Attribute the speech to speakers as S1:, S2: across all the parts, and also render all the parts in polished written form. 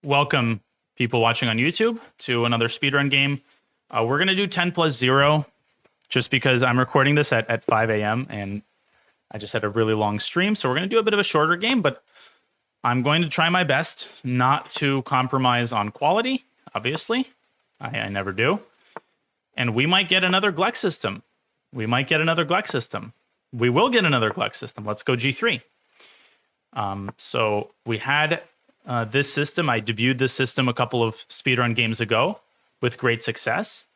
S1: Welcome, people watching on YouTube, to another speedrun game. We're going to do 10+0, just because I'm recording this at 5 a.m. and I just had a really long stream, so we're going to do a bit of a shorter game, but I'm going to try my best not to compromise on quality, obviously. I never do. And we might get another Glek system. We will get another Glek system. Let's go G3. So we had this system. I debuted this system a couple of speedrun games ago with great success.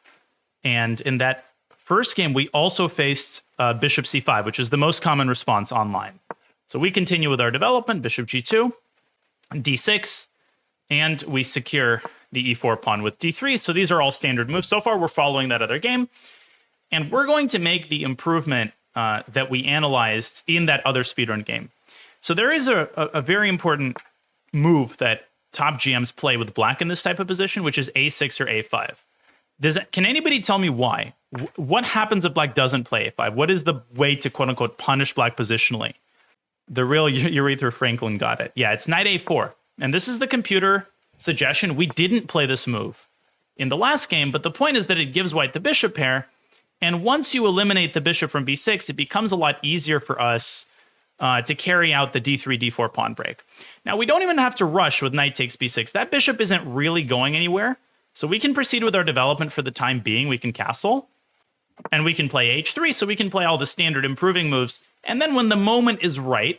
S1: And in that first game, we also faced Bishop C5, which is the most common response online. So we continue with our development, Bishop G2, D6, and we secure the E4 pawn with D3. So these are all standard moves. So far, we're following that other game. And we're going to make the improvement that we analyzed in that other speedrun game. So there is a very important move that top GMs play with black in this type of position, which is A6 or A5. Can anybody tell me why? What happens if black doesn't play A5? What is the way to quote-unquote punish black positionally? The real Aretha Franklin got it. Yeah, it's knight A4. And this is the computer suggestion. We didn't play this move in the last game, but the point is that it gives white the bishop pair. And once you eliminate the bishop from B6, it becomes a lot easier for us to carry out the D3, D4 pawn break. Now, we don't even have to rush with knight takes B6. That bishop isn't really going anywhere. So we can proceed with our development for the time being. We can castle. And we can play H3, so we can play all the standard improving moves. And then when the moment is right,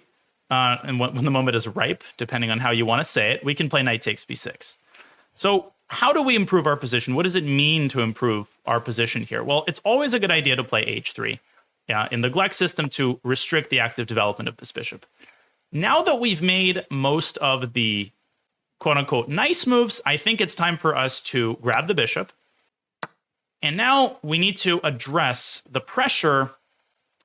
S1: and when the moment is ripe, depending on how you want to say it, we can play knight takes B6. So how do we improve our position? What does it mean to improve our position here? Well, it's always a good idea to play H3 in the Glek system to restrict the active development of this bishop. Now that we've made most of the quote-unquote nice moves, I think it's time for us to grab the bishop. And now we need to address the pressure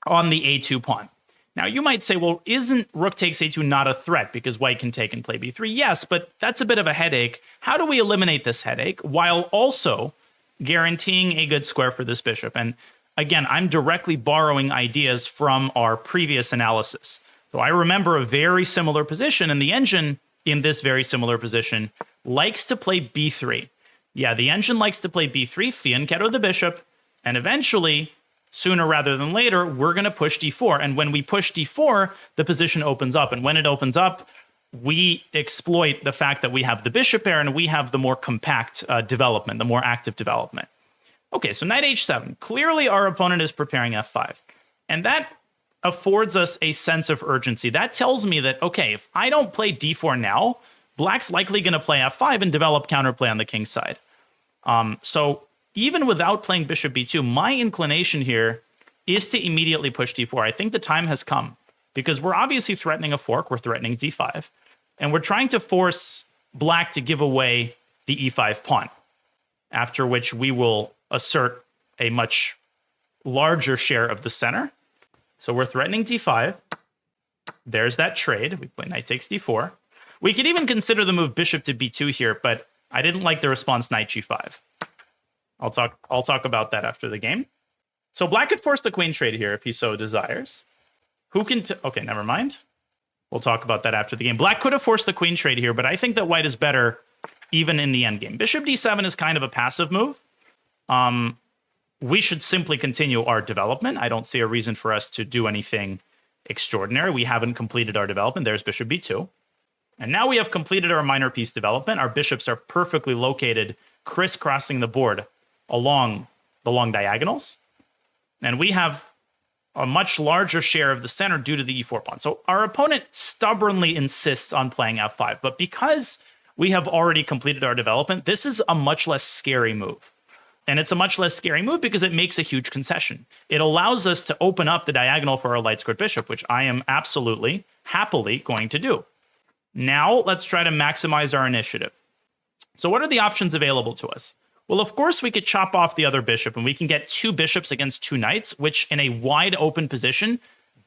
S1: on the A2 pawn. Now, you might say, well, isn't rook takes A2 not a threat because white can take and play B3? Yes, but that's a bit of a headache. How do we eliminate this headache while also guaranteeing a good square for this bishop? And again, I'm directly borrowing ideas from our previous analysis. So I remember a very similar position, and the engine in this very similar position likes to play B3. Yeah, the engine likes to play B3, fianchetto the bishop, and eventually, sooner rather than later, we're going to push D4. And when we push D4, the position opens up. And when it opens up, we exploit the fact that we have the bishop pair and we have the more compact development, the more active development. Okay, so knight H7. Clearly, our opponent is preparing F5. And that affords us a sense of urgency. That tells me that, okay, if I don't play D4 now, black's likely going to play F5 and develop counterplay on the king's side. So even without playing bishop b2, my inclination here is to immediately push d4. I think the time has come because we're obviously threatening a fork. We're threatening d5, and we're trying to force black to give away the e5 pawn, after which we will assert a much larger share of the center. So we're threatening d5. There's that trade. We play knight takes d4. We could even consider the move bishop to b2 here, but I didn't like the response knight g5. I'll talk about that after the game. So black could force the queen trade here if he so desires. Who can... Okay, never mind. We'll talk about that after the game. Black could have forced the queen trade here, but I think that white is better even in the endgame. Bishop d7 is kind of a passive move. We should simply continue our development. I don't see a reason for us to do anything extraordinary. We haven't completed our development. There's bishop b2. And now we have completed our minor piece development. Our bishops are perfectly located, crisscrossing the board along the long diagonals. And we have a much larger share of the center due to the e4 pawn. So our opponent stubbornly insists on playing f5. But because we have already completed our development, this is a much less scary move. And it's a much less scary move because it makes a huge concession. It allows us to open up the diagonal for our light squared bishop, which I am absolutely, happily going to do. Now, let's try to maximize our initiative. So what are the options available to us? Well, of course, we could chop off the other bishop, and we can get two bishops against two knights, which in a wide open position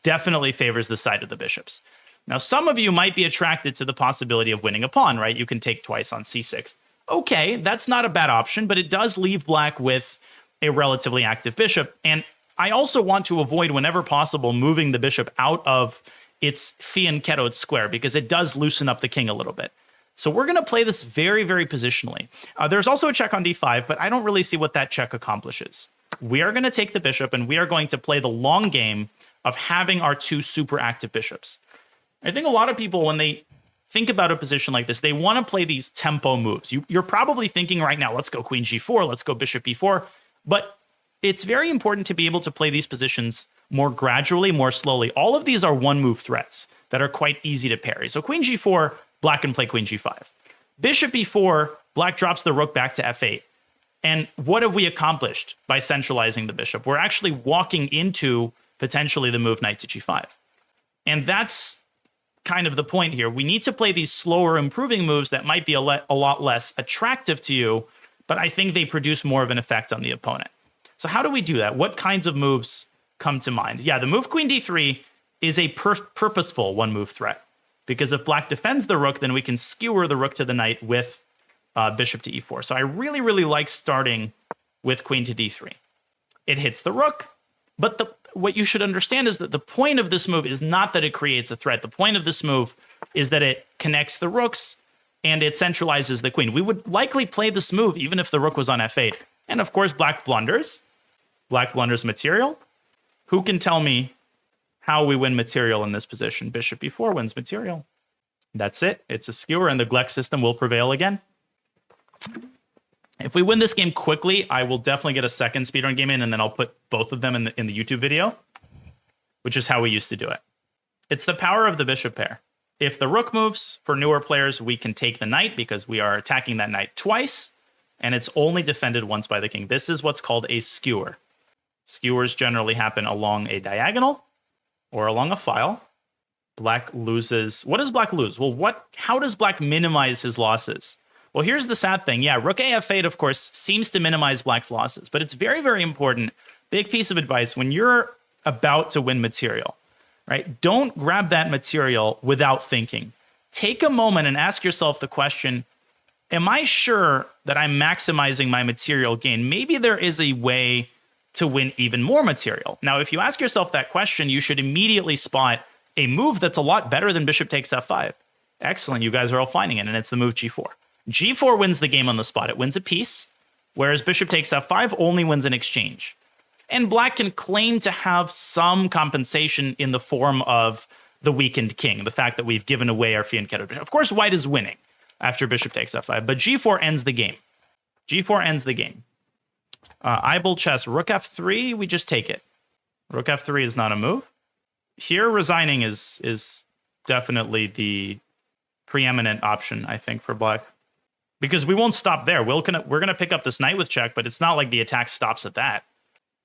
S1: definitely favors the side of the bishops. Now, some of you might be attracted to the possibility of winning a pawn, right? You can take twice on c6. Okay, that's not a bad option, but it does leave black with a relatively active bishop. And I also want to avoid, whenever possible, moving the bishop out of its fianchettoed square, because it does loosen up the king a little bit. So we're going to play this very, very positionally. There's also a check on d5, but I don't really see what that check accomplishes. We are going to take the bishop, and we are going to play the long game of having our two super active bishops. I think a lot of people, when they think about a position like this, they want to play these tempo moves. You're probably thinking right now, let's go queen g4, let's go bishop b4. But it's very important to be able to play these positions more gradually, more slowly. All of these are one-move threats that are quite easy to parry. So queen g4, black can play queen g5. Bishop b4, black drops the rook back to f8. And what have we accomplished by centralizing the bishop? We're actually walking into potentially the move knight to g5. And that's kind of the point here. We need to play these slower improving moves that might be a lot less attractive to you, but I think they produce more of an effect on the opponent. So how do we do that? What kinds of moves come to mind? Yeah, the move queen d3 is a purposeful one-move threat, because if black defends the rook, then we can skewer the rook to the knight with bishop to e4. So I really, really like starting with queen to d3. It hits the rook, but what you should understand is that the point of this move is not that it creates a threat. The point of this move is that it connects the rooks and it centralizes the queen. We would likely play this move even if the rook was on f8. And of course, black blunders. Black blunders material. Who can tell me how we win material in this position? Bishop b4 wins material. That's it. It's a skewer, and the Glek system will prevail again. If we win this game quickly, I will definitely get a second speedrun game in, and then I'll put both of them in the YouTube video, which is how we used to do it. It's the power of the bishop pair. If the rook moves, for newer players, we can take the knight because we are attacking that knight twice, and it's only defended once by the king. This is what's called a skewer. Skewers generally happen along a diagonal or along a file. Black loses. What does black lose? Well, how does black minimize his losses? Well, here's the sad thing. Yeah, rook af8, of course, seems to minimize black's losses, but it's very, very important. Big piece of advice when you're about to win material, right? Don't grab that material without thinking. Take a moment and ask yourself the question, am I sure that I'm maximizing my material gain? Maybe there is a way to win even more material. Now, if you ask yourself that question, you should immediately spot a move that's a lot better than bishop takes f5. Excellent, you guys are all finding it, and it's the move g4. G4 wins the game on the spot. It wins a piece, whereas bishop takes f5 only wins an exchange. And black can claim to have some compensation in the form of the weakened king, the fact that we've given away our fianchetto bishop. Of course, white is winning after bishop takes f5, but g4 ends the game. G4 ends the game. Eyeball chess, rook f3, we just take it. Rook f3 is not a move. Here, resigning is definitely the preeminent option, I think, for black. Because we won't stop there. We're gonna pick up this knight with check, but it's not like the attack stops at that.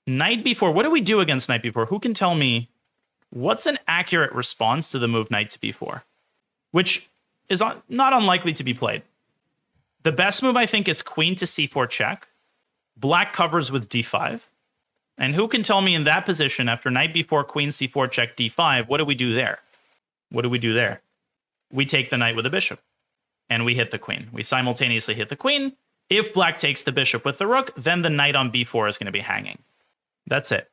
S1: Knight b4. What do we do against knight b4? Who can tell me what's an accurate response to the move knight to b4? Which is not unlikely to be played. The best move, I think, is queen to c4 check. Black covers with d5. And who can tell me in that position, after knight b4, queen c4 check d5, what do we do there? What do we do there? We take the knight with a bishop. And we hit the queen. We simultaneously hit the queen. If black takes the bishop with the rook, then the knight on b4 is going to be hanging. That's it.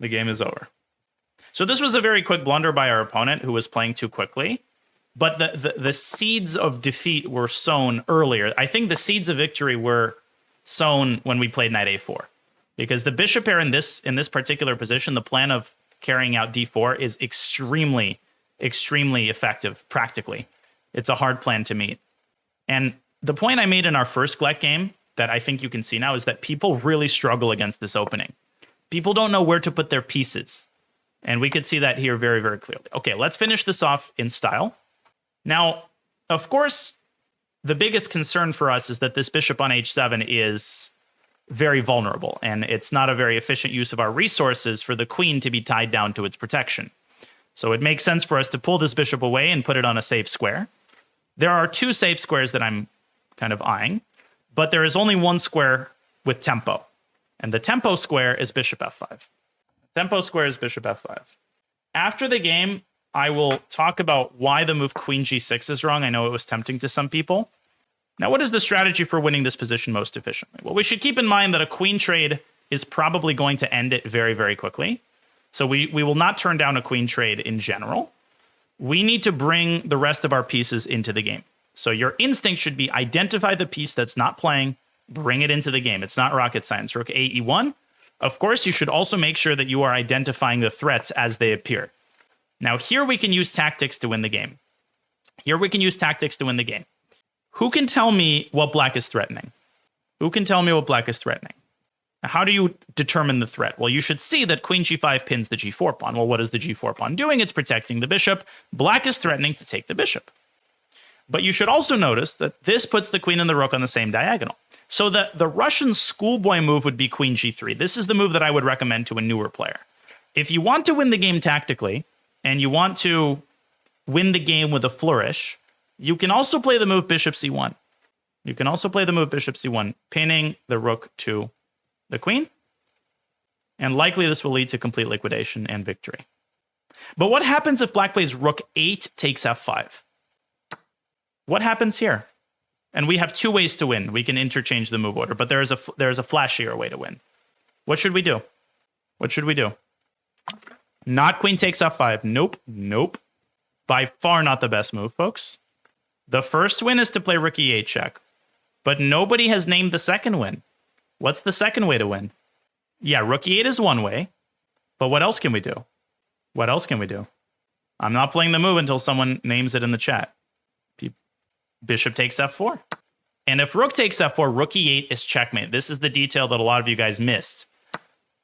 S1: The game is over. So this was a very quick blunder by our opponent who was playing too quickly. But the seeds of defeat were sown earlier. I think the seeds of victory were sown when we played knight a4. Because the bishop pair in this particular position, the plan of carrying out d4 is extremely, extremely effective practically. It's a hard plan to meet. And the point I made in our first Glek game that I think you can see now is that people really struggle against this opening. People don't know where to put their pieces. And we could see that here very, very clearly. Okay, let's finish this off in style. Now, of course, the biggest concern for us is that this bishop on h7 is very vulnerable, and it's not a very efficient use of our resources for the queen to be tied down to its protection. So it makes sense for us to pull this bishop away and put it on a safe square. There are two safe squares that I'm kind of eyeing, but there is only one square with tempo. And the tempo square is bishop f5. Tempo square is bishop f5. After the game, I will talk about why the move queen g6 is wrong. I know it was tempting to some people. Now, what is the strategy for winning this position most efficiently? Well, we should keep in mind that a queen trade is probably going to end it very, very quickly. So we will not turn down a queen trade in general. We need to bring the rest of our pieces into the game. So your instinct should be identify the piece that's not playing, bring it into the game. It's not rocket science. Rook A, E1. Of course, you should also make sure that you are identifying the threats as they appear. Now, here we can use tactics to win the game. Who can tell me what black is threatening? How do you determine the threat? Well, you should see that queen g5 pins the g4 pawn. Well, what is the g4 pawn doing? It's protecting the bishop. Black is threatening to take the bishop. But you should also notice that this puts the queen and the rook on the same diagonal. So the Russian schoolboy move would be queen g3. This is the move that I would recommend to a newer player. If you want to win the game tactically, and you want to win the game with a flourish, you can also play the move bishop c1. Pinning the rook to the queen. And likely this will lead to complete liquidation and victory. But what happens if black plays rook 8 takes f5? What happens here? And we have two ways to win. We can interchange the move order, but there is a flashier way to win. What should we do? Not queen takes f5. Nope. By far not the best move, folks. The first win is to play rook e8 check. But nobody has named the second win. What's the second way to win? Yeah, rook e8 is one way. But what else can we do? I'm not playing the move until someone names it in the chat. Bishop takes f4. And if rook takes f4, rook e8 is checkmate. This is the detail that a lot of you guys missed.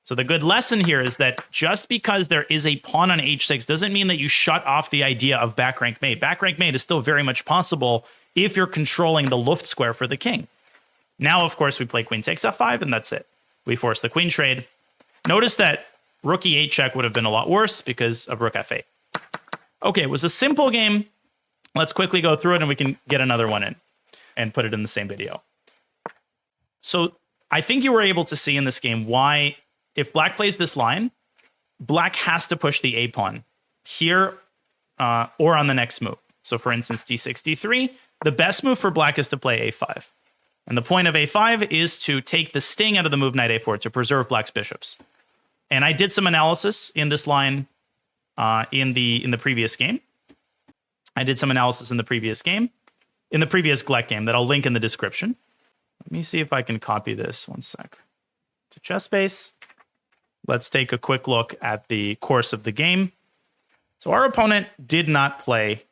S1: So the good lesson here is that just because there is a pawn on h6 doesn't mean that you shut off the idea of back rank mate. Back rank mate is still very much possible if you're controlling the Luft square for the king. Now, of course, we play queen takes f5, and that's it. We force the queen trade. Notice that rook e8 check would have been a lot worse because of rook f8. Okay, it was a simple game. Let's quickly go through it, and we can get another one in and put it in the same video. So I think you were able to see in this game why, if black plays this line, black has to push the a pawn here or on the next move. So for instance, d6, d3, the best move for black is to play a5. And the point of a5 is to take the sting out of the move knight a4 to preserve black's bishops. And I did some analysis in this line in the previous game. In the previous Glek game that I'll link in the description. Let me see if I can copy this. One sec. To ChessBase. Let's take a quick look at the course of the game. So our opponent did not play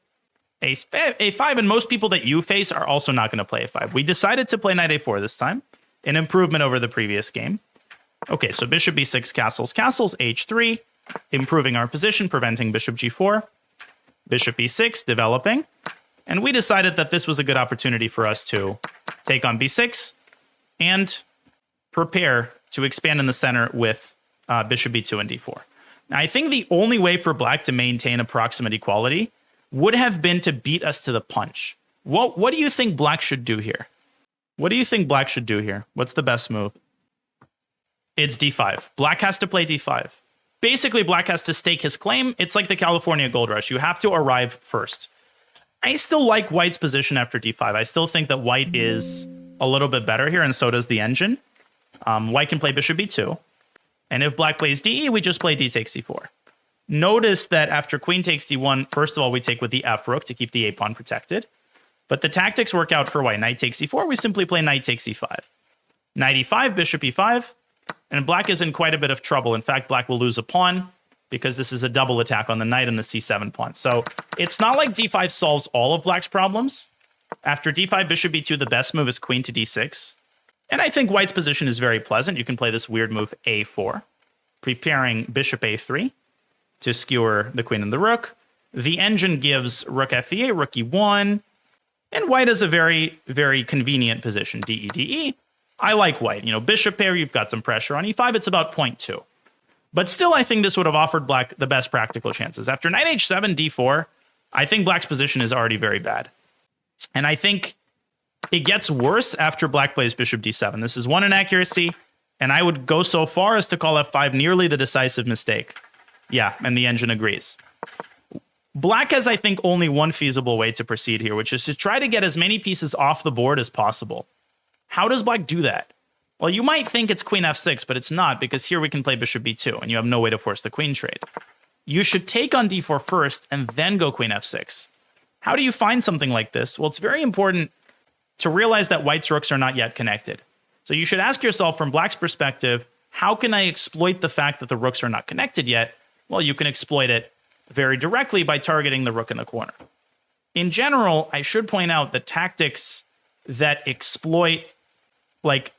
S1: a5, and most people that you face are also not going to play a5. We decided to play knight a4 this time, an improvement over the previous game. Okay, so bishop b6, castles, h3, improving our position, preventing bishop g4. Bishop e6, developing. And we decided that this was a good opportunity for us to take on b6 and prepare to expand in the center with bishop b2 and d4. Now, I think the only way for black to maintain approximate equality would have been to beat us to the punch. What do you think black should do here? What's the best move? It's d5. Black has to play d5. Basically, black has to stake his claim. It's like the California gold rush. You have to arrive first. I still like white's position after d5. I still think that white is a little bit better here, and so does the engine. White can play bishop b2. And if black plays de, we just play d takes c4. Notice that after queen takes d1, first of all, we take with the f rook to keep the a pawn protected. But the tactics work out for white. Knight takes c4, we simply play knight takes e5. Knight e5, bishop e5. And black is in quite a bit of trouble. In fact, black will lose a pawn because this is a double attack on the knight and the c7 pawn. So it's not like d5 solves all of black's problems. After d5, bishop b2, the best move is queen to d6. And I think white's position is very pleasant. You can play this weird move a4, preparing bishop a3 to skewer the queen and the rook. The engine gives rook f8, rook e1. And white is a very, very convenient position, de, de. I like white. Bishop pair, you've got some pressure. On e5, it's about 0.2. But still, I think this would have offered black the best practical chances. After knight h7, d4, I think black's position is already very bad. And I think it gets worse after black plays bishop d7. This is one inaccuracy, and I would go so far as to call f5 nearly the decisive mistake. Yeah, and the engine agrees. Black has, I think, only one feasible way to proceed here, which is to try to get as many pieces off the board as possible. How does black do that? Well, you might think it's queen f6, but it's not, because here we can play bishop b2, and you have no way to force the queen trade. You should take on d4 first, and then go queen f6. How do you find something like this? Well, it's very important to realize that white's rooks are not yet connected. So you should ask yourself, from black's perspective, how can I exploit the fact that the rooks are not connected yet? Well, you can exploit it very directly by targeting the rook in the corner. In general, I should point out that tactics that exploit like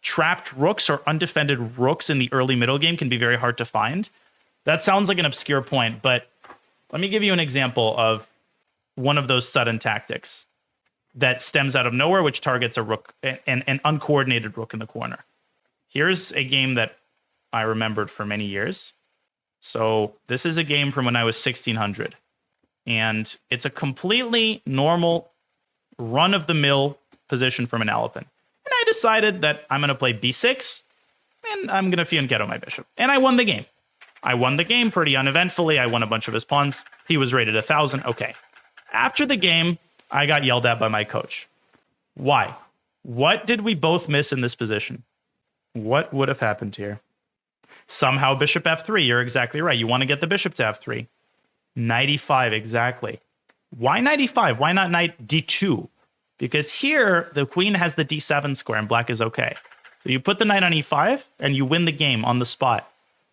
S1: trapped rooks or undefended rooks in the early middle game can be very hard to find. That sounds like an obscure point, but let me give you an example of one of those sudden tactics that stems out of nowhere, which targets a rook, an uncoordinated rook in the corner. Here's a game that I remembered for many years. So this is a game from when I was 1600. And it's a completely normal, run-of-the-mill position from an elephant. And I decided that I'm going to play b6, and I'm going to fianchetto my bishop. And I won the game. I won the game pretty uneventfully. I won a bunch of his pawns. He was rated 1,000. Okay. After the game, I got yelled at by my coach. Why? What did we both miss in this position? What would have happened here? Somehow bishop f3. You're exactly right. You want to get the bishop to f3. Knight e5, exactly. Why knight e5? Why not knight d2? Because here, the queen has the d7 square and black is okay. So you put the knight on e5 and you win the game on the spot.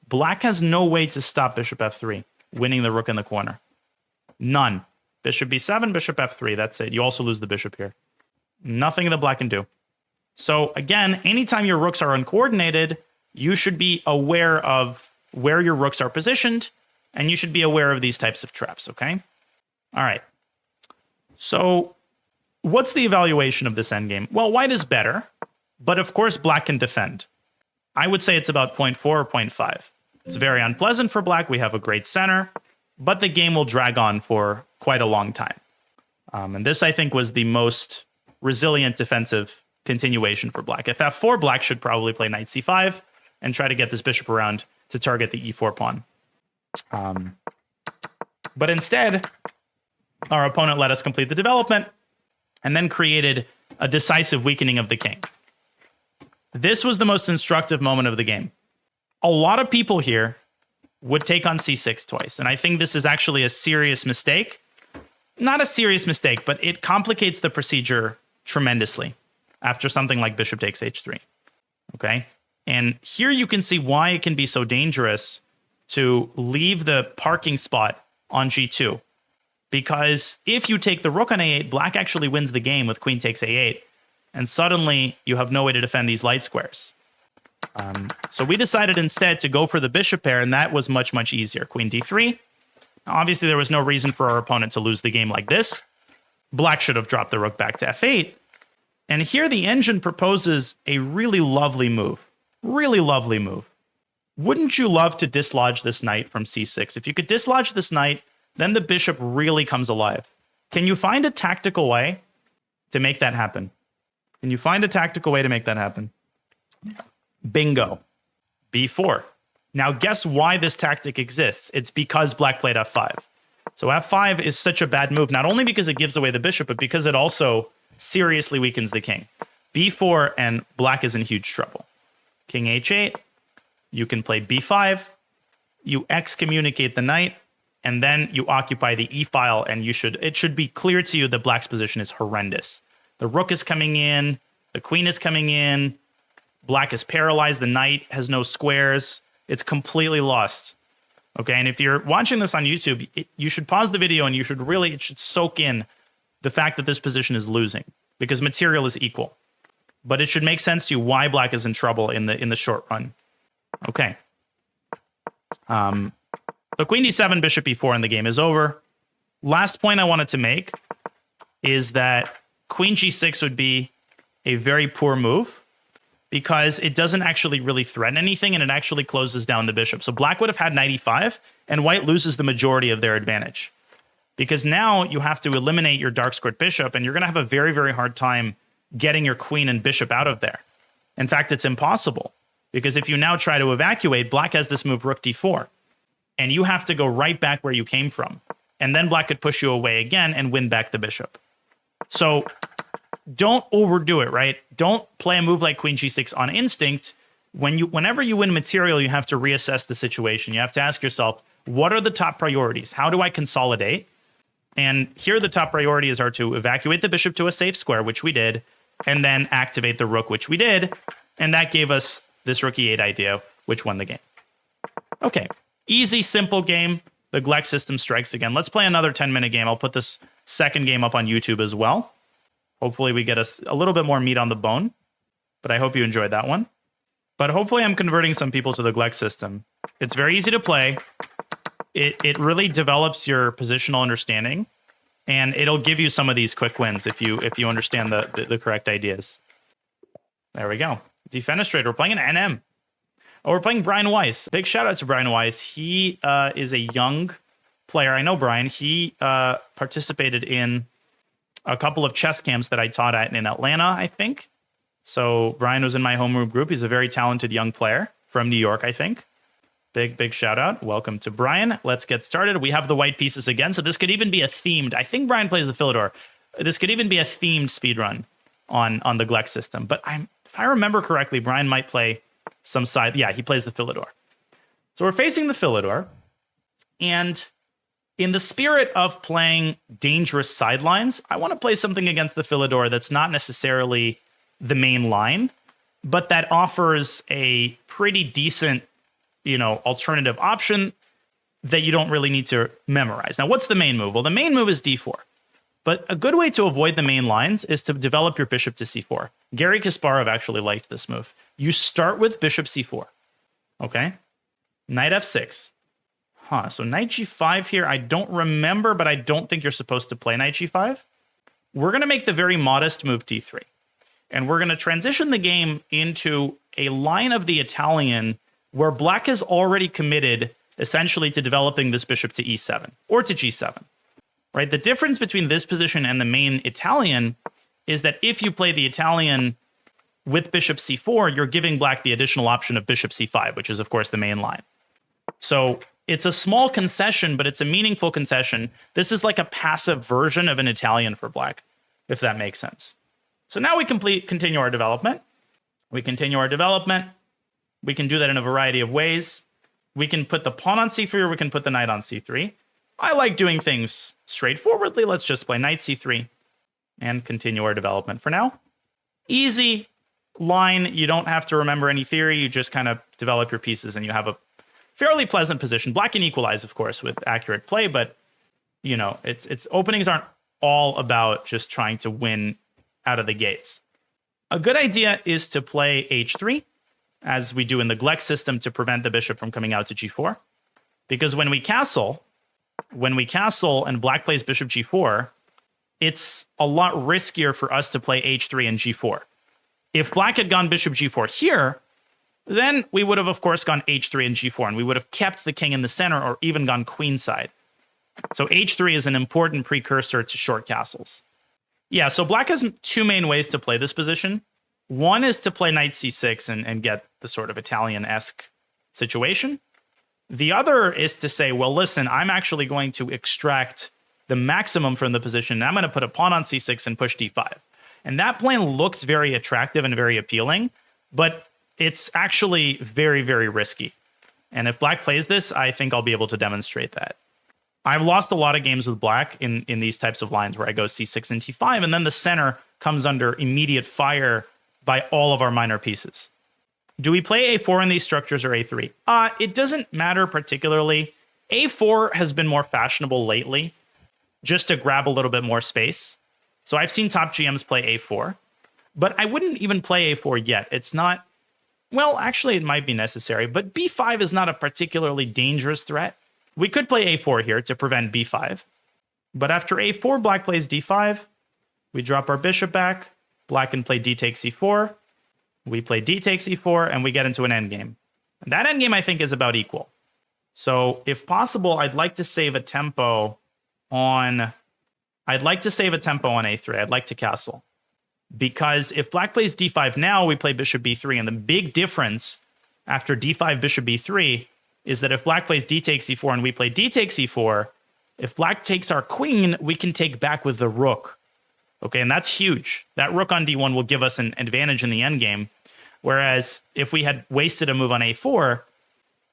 S1: Black has no way to stop bishop f3, winning the rook in the corner. None. Bishop b7, bishop f3, that's it. You also lose the bishop here. Nothing that black can do. So again, anytime your rooks are uncoordinated, you should be aware of where your rooks are positioned, and you should be aware of these types of traps, okay? All right. So what's the evaluation of this endgame? Well, white is better, but of course black can defend. I would say it's about 0.4 or 0.5. It's very unpleasant for black. We have a great center, but the game will drag on for quite a long time. And this, I think, was the most resilient defensive continuation for black. If f4, black should probably play knight c5 and try to get this bishop around to target the e4 pawn. But instead, our opponent let us complete the development and then created a decisive weakening of the king. This was the most instructive moment of the game. A lot of people here would take on c6 twice, and I think this is actually a serious mistake. Not a serious mistake, but it complicates the procedure tremendously after something like bishop takes h3. Okay? And here you can see why it can be so dangerous to leave the parking spot on g2. Because if you take the rook on a8, black actually wins the game with queen takes a8, and suddenly you have no way to defend these light squares. So we decided instead to go for the bishop pair, and that was much, much easier. Queen d3. Now, obviously, there was no reason for our opponent to lose the game like this. Black should have dropped the rook back to f8. And here the engine proposes a really lovely move. Really lovely move. Wouldn't you love to dislodge this knight from c6? If you could dislodge this knight, then the bishop really comes alive. Can you find a tactical way to make that happen? Can you find a tactical way to make that happen? Bingo. b4. Now guess why this tactic exists. It's because black played f5. So f5 is such a bad move, not only because it gives away the bishop, but because it also seriously weakens the king. b4 and black is in huge trouble. King h8. You can play b5. You excommunicate the knight, and then you occupy the e file, and it should be clear to you that black's position is horrendous. The rook is coming in, the queen is coming in, black is paralyzed, the knight has no squares. It's completely lost. Okay, and if you're watching this on YouTube, you should pause the video and it should soak in the fact that this position is losing, because material is equal. But it should make sense to you why black is in trouble in the short run. Okay. So queen d7, bishop e4, and the game is over. Last point I wanted to make is that queen g6 would be a very poor move, because it doesn't actually really threaten anything, and it actually closes down the bishop. So black would have had knight e5, and white loses the majority of their advantage. Because now you have to eliminate your dark squared bishop, and you're going to have a very, very hard time getting your queen and bishop out of there. In fact, it's impossible, because if you now try to evacuate, black has this move rook d4, and you have to go right back where you came from. And then black could push you away again and win back the bishop. So don't overdo it, right? Don't play a move like queen g6 on instinct. Whenever you win material, you have to reassess the situation. You have to ask yourself, what are the top priorities? How do I consolidate? And here the top priorities are to evacuate the bishop to a safe square, which we did, and then activate the rook, which we did. And that gave us this rook e8 idea, which won the game. Okay, easy, simple game. The Glek system strikes again. Let's play another 10-minute game. I'll put this second game up on YouTube as well. Hopefully we get a little bit more meat on the bone, but I hope you enjoyed that one. But hopefully I'm converting some people to the Glek system. It's very easy to play. It really develops your positional understanding, and it'll give you some of these quick wins if you understand the correct ideas. There we go. Defenestrator. We're playing an NM. Oh, we're playing Brian Weiss. Big shout out to Brian Weiss. He is a young player. I know Brian. He participated in a couple of chess camps that I taught at in Atlanta, I think. So Brian was in my homeroom group. He's a very talented young player from New York, I think. Big shout out. Welcome to Brian. Let's get started. We have the white pieces again. So this could even be a themed. I think Brian plays the Philidor. This could even be a themed speedrun on the Glek system. But if I remember correctly, Brian might play some side. Yeah, he plays the Philidor. So we're facing the Philidor. And in the spirit of playing dangerous sidelines, I want to play something against the Philidor that's not necessarily the main line, but that offers a pretty decent alternative option that you don't really need to memorize. Now, what's the main move? Well, the main move is d4. But a good way to avoid the main lines is to develop your bishop to c4. Garry Kasparov actually liked this move. You start with bishop c4. Okay? Knight f6. So knight g5 here, I don't remember, but I don't think you're supposed to play knight g5. We're going to make the very modest move d3. And we're going to transition the game into a line of the Italian where black is already committed essentially to developing this bishop to e7 or to g7, right? The difference between this position and the main Italian is that if you play the Italian with bishop c4, you're giving black the additional option of bishop c5, which is, of course, the main line. So it's a small concession, but it's a meaningful concession. This is like a passive version of an Italian for black, if that makes sense. So now we continue our development. We continue our development. We can do that in a variety of ways. We can put the pawn on c3 or we can put the knight on c3. I like doing things straightforwardly. Let's just play knight c3 and continue our development for now. Easy line. You don't have to remember any theory. You just kind of develop your pieces and you have a fairly pleasant position. Black can equalize, of course, with accurate play, but its openings aren't all about just trying to win out of the gates. A good idea is to play h3, as we do in the Glek system, to prevent the bishop from coming out to g4. Because when we castle and black plays bishop g4, it's a lot riskier for us to play h3 and g4. If black had gone bishop g4 here, then we would have, of course, gone h3 and g4, and we would have kept the king in the center or even gone queenside. So h3 is an important precursor to short castles. Yeah, so black has two main ways to play this position. One is to play knight c6 and get the sort of Italian-esque situation. The other is to say, well, listen, I'm actually going to extract the maximum from the position, and I'm going to put a pawn on c6 and push d5. And that plan looks very attractive and very appealing, but it's actually very, very risky. And if black plays this, I think I'll be able to demonstrate that. I've lost a lot of games with black in these types of lines where I go c6 and t5, and then the center comes under immediate fire by all of our minor pieces. Do we play a4 in these structures or a3? It doesn't matter particularly. a4 has been more fashionable lately, just to grab a little bit more space. So I've seen top GMs play a4, but I wouldn't even play a4 yet. It's not, well, actually it might be necessary, but b5 is not a particularly dangerous threat. We could play a4 here to prevent b5, but after a4, black plays d5. We drop our bishop back. Black can play d takes e4. We play d takes e4, and we get into an endgame. And that endgame, I think, is about equal. So if possible, I'd like to save a tempo on a3. I'd like to castle. Because if black plays d5 now, we play bishop b3, and the big difference after d5, bishop b3 is that if black plays d takes e4 and we play d takes e4, if black takes our queen, we can take back with the rook. Okay, and that's huge. That rook on d1 will give us an advantage in the endgame. Whereas if we had wasted a move on a4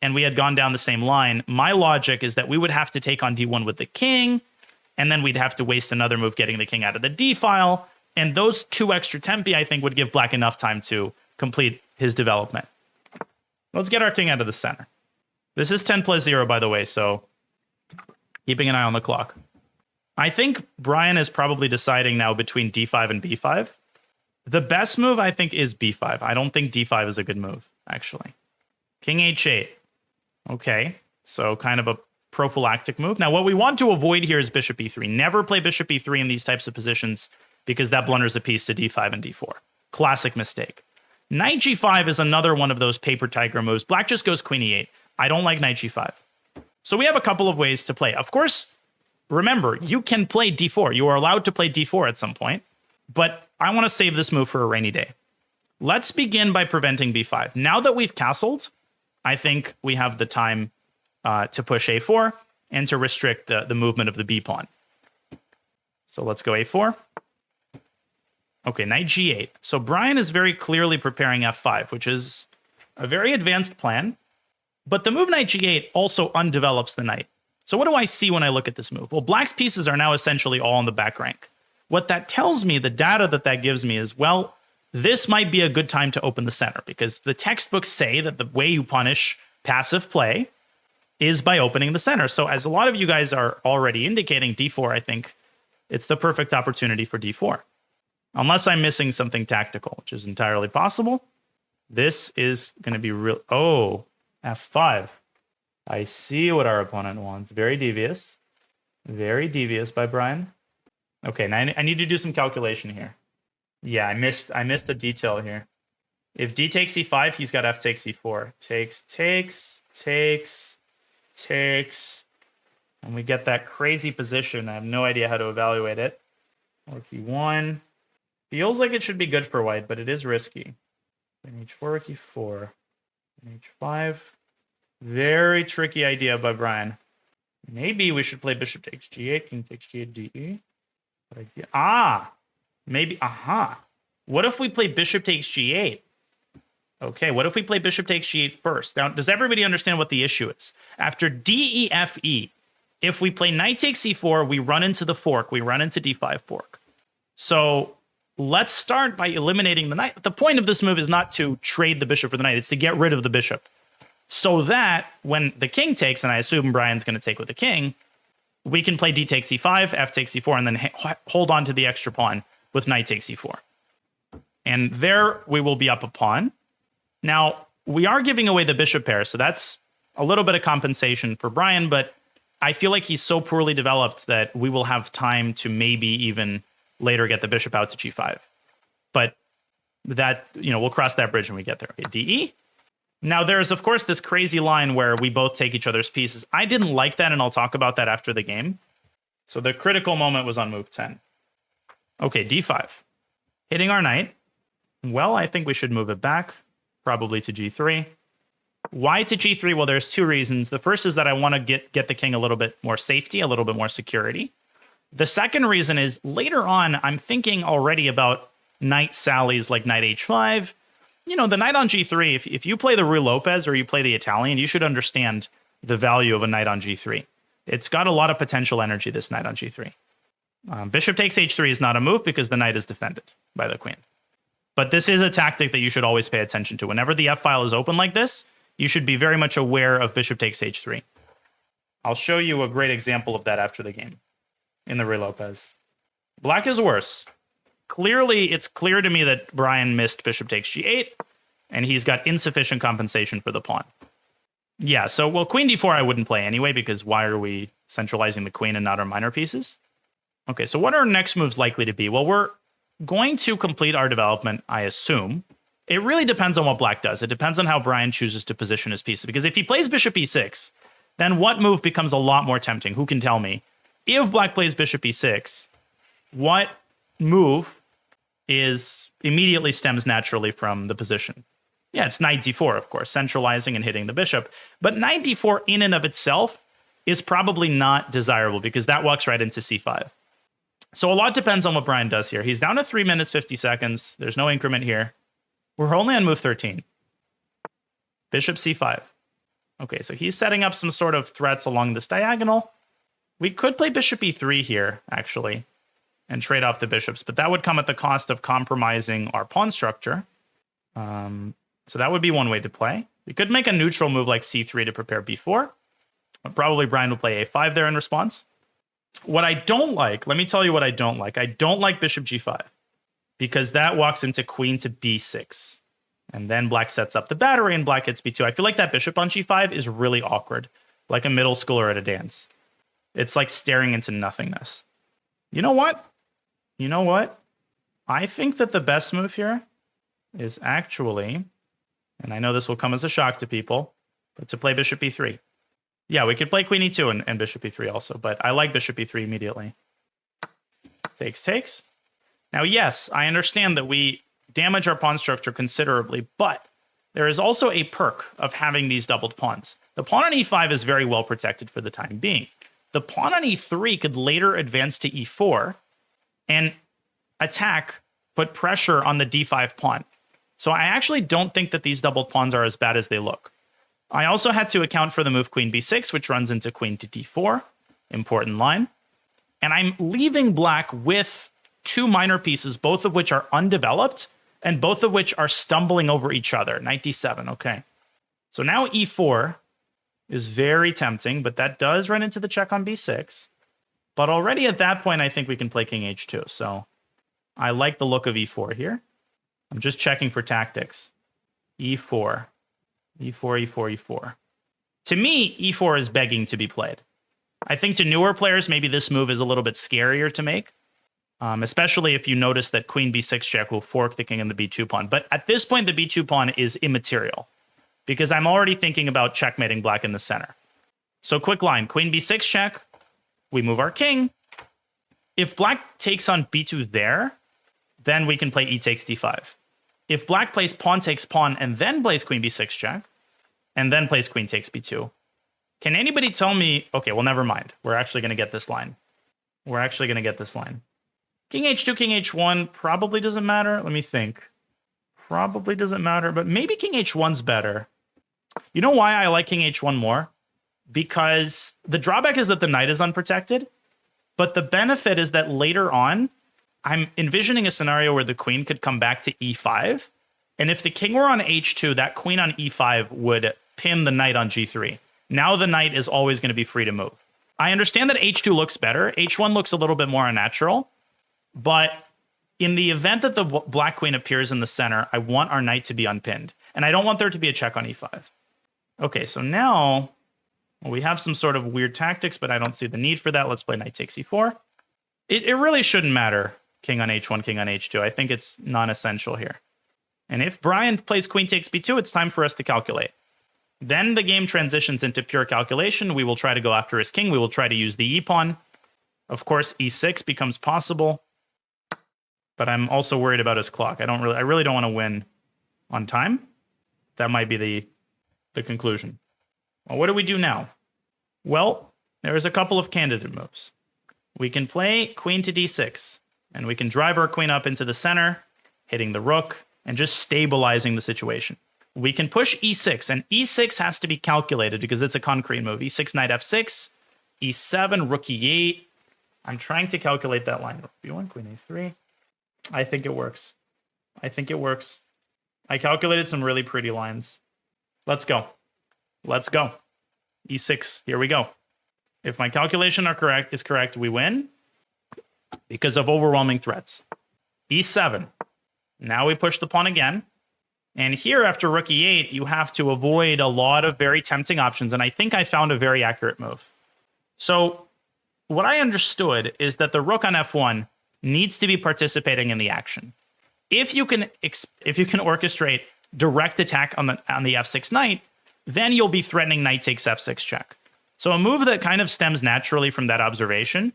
S1: and we had gone down the same line, my logic is that we would have to take on d1 with the king, and then we'd have to waste another move getting the king out of the d file. And those 2 extra tempi, I think, would give black enough time to complete his development. Let's get our king out of the center. This is 10 plus 0, by the way, so keeping an eye on the clock. I think Brian is probably deciding now between d5 and b5. The best move, I think, is b5. I don't think d5 is a good move, actually. King h8. Okay, so kind of a prophylactic move. Now, what we want to avoid here is bishop e3. Never play bishop e3 in these types of positions because that blunders a piece to d5 and d4. Classic mistake. Knight g5 is another one of those paper tiger moves. Black just goes queen e8. I don't like knight g5. So we have a couple of ways to play. Of course, remember, you can play d4. You are allowed to play d4 at some point, but I want to save this move for a rainy day. Let's begin by preventing b5. Now that we've castled, I think we have the time to push a4 and to restrict the movement of the b pawn. So let's go a4. Okay, knight g8. So Brian is very clearly preparing f5, which is a very advanced plan. But the move knight g8 also undevelops the knight. So what do I see when I look at this move? Well, black's pieces are now essentially all in the back rank. What that tells me, the data that gives me is, well, this might be a good time to open the center because the textbooks say that the way you punish passive play is by opening the center. So as a lot of you guys are already indicating d4, I think it's the perfect opportunity for d4. Unless I'm missing something tactical, which is entirely possible. This is going to be real. Oh, f5. I see what our opponent wants. Very devious. Very devious by Brian. Okay, now I need to do some calculation here. Yeah, I missed the detail here. If d takes e5, he's got f takes e4. Takes. And we get that crazy position. I have no idea how to evaluate it. Rook e1. Feels like it should be good for white, but it is risky. Then h4, rook e4. And h5. Very tricky idea by Brian. Maybe we should play bishop takes g8, king takes g8, de. Maybe, What if we play bishop takes g8? Okay, what if we play bishop takes g8 first? Now, does everybody understand what the issue is? After d, e, f, e, if we play knight takes e4, we run into the fork. We run into d5 fork. So let's start by eliminating the knight. The point of this move is not to trade the bishop for the knight. It's to get rid of the bishop. So that when the king takes, and I assume Brian's going to take with the king, we can play d takes e5, f takes e4, and then hold on to the extra pawn with knight takes e4. And there we will be up a pawn. Now, we are giving away the bishop pair, so that's a little bit of compensation for Brian, but I feel like he's so poorly developed that we will have time to maybe even later get the bishop out to g5. But that, we'll cross that bridge when we get there. Okay, de. Now, there's, of course, this crazy line where we both take each other's pieces. I didn't like that, and I'll talk about that after the game. So the critical moment was on move 10. Okay, d5. Hitting our knight. Well, I think we should move it back, probably to g3. Why to g3? Well, there's two reasons. The first is that I want to get the king a little bit more safety, a little bit more security. The second reason is later on, I'm thinking already about knight sallies like knight h5. The knight on g3, if you play the Ruy Lopez or you play the Italian, you should understand the value of a knight on g3. It's got a lot of potential energy, this knight on g3. Bishop takes h3 is not a move because the knight is defended by the queen. But this is a tactic that you should always pay attention to. Whenever the f-file is open like this, you should be very much aware of bishop takes h3. I'll show you a great example of that after the game in the Ruy Lopez. Black is worse. Clearly, it's clear to me that Brian missed bishop takes g8, and he's got insufficient compensation for the pawn. Yeah, so, well, queen d4 I wouldn't play anyway, because why are we centralizing the queen and not our minor pieces? Okay, so what are our next moves likely to be? Well, we're going to complete our development, I assume. It really depends on what black does. It depends on how Brian chooses to position his pieces, because if he plays bishop e6, then what move becomes a lot more tempting? Who can tell me? If black plays bishop e6, what move immediately stems naturally from the position? Yeah, it's knight d4, of course, centralizing and hitting the bishop. But knight d4 in and of itself is probably not desirable because that walks right into c5. So a lot depends on what Brian does here. He's down to 3 minutes, 50 seconds. There's no increment here. We're only on move 13. Bishop c5. Okay, so he's setting up some sort of threats along this diagonal. We could play bishop e3 here, actually, and trade off the bishops, but that would come at the cost of compromising our pawn structure. So that would be one way to play. We could make a neutral move like c3 to prepare b4. But probably Brian will play a5 there in response. What I don't like, let me tell you what I don't like. I don't like bishop g5 because that walks into queen to b6. And then black sets up the battery and black hits b2. I feel like that bishop on g5 is really awkward, like a middle schooler at a dance. It's like staring into nothingness. You know what? You know what? I think that the best move here is actually, and I know this will come as a shock to people, but to play bishop e3. Yeah, we could play queen e2 and bishop e3 also, but I like bishop e3 immediately. Takes, takes. Now, yes, I understand that we damage our pawn structure considerably, but there is also a perk of having these doubled pawns. The pawn on e5 is very well protected for the time being. The pawn on e3 could later advance to e4 and attack, put pressure on the d5 pawn. So I actually don't think that these doubled pawns are as bad as they look. I also had to account for the move queen b6, which runs into queen to d4, important line. And I'm leaving black with two minor pieces, both of which are undeveloped, and both of which are stumbling over each other. Knight d7, okay. So now e4 is very tempting, but that does run into the check on b6. But already at that point, I think we can play king h2. So I like the look of e4 here. I'm just checking for tactics. e4, e4, e4, e4. To me, e4 is begging to be played. I think to newer players, maybe this move is a little bit scarier to make, especially if you notice that queen b6 check will fork the king and the b2 pawn. But at this point, the b2 pawn is immaterial because I'm already thinking about checkmating black in the center. So quick line, queen b6 check, we move our king. If black takes on b2 there, then we can play e takes d5. If black plays pawn takes pawn and then plays queen b6 check, and then plays queen takes b2, can anybody tell me, okay, well, never mind. We're actually going to get this line. We're actually going to get this line. King h2, king h1 probably doesn't matter. Let me think. Probably doesn't matter, but maybe king h1's better. You know why I like king h1 more? Because the drawback is that the knight is unprotected, but the benefit is that later on, I'm envisioning a scenario where the queen could come back to e5, and if the king were on h2, that queen on e5 would pin the knight on g3. Now the knight is always going to be free to move. I understand that h2 looks better. h1 looks a little bit more unnatural, but in the event that the black queen appears in the center, I want our knight to be unpinned, and I don't want there to be a check on e5. Okay, so now we have some sort of weird tactics, but I don't see the need for that. Let's play knight takes e4. It really shouldn't matter. King on h1, king on h2. I think it's non-essential here. And if Brian plays queen takes b2, it's time for us to calculate. Then the game transitions into pure calculation. We will try to go after his king. We will try to use the e-pawn. Of course, e6 becomes possible. But I'm also worried about his clock. I really don't want to win on time. That might be the conclusion. Well, what do we do now? Well, there's a couple of candidate moves. We can play queen to d6. And we can drive our queen up into the center, hitting the rook, and just stabilizing the situation. We can push e6, and e6 has to be calculated because it's a concrete move. e6, knight f6, e7, rook e8. I'm trying to calculate that line. Rook b1, queen a3. I think it works. I think it works. I calculated some really pretty lines. Let's go. Let's go. e6, here we go. If my calculation is correct, we win. Because of overwhelming threats. e7. Now we push the pawn again. And here, after rook e8, you have to avoid a lot of very tempting options. And I think I found a very accurate move. So what I understood is that the rook on f1 needs to be participating in the action. If you can orchestrate direct attack on the f6 knight, then you'll be threatening knight takes f6 check. So a move that kind of stems naturally from that observation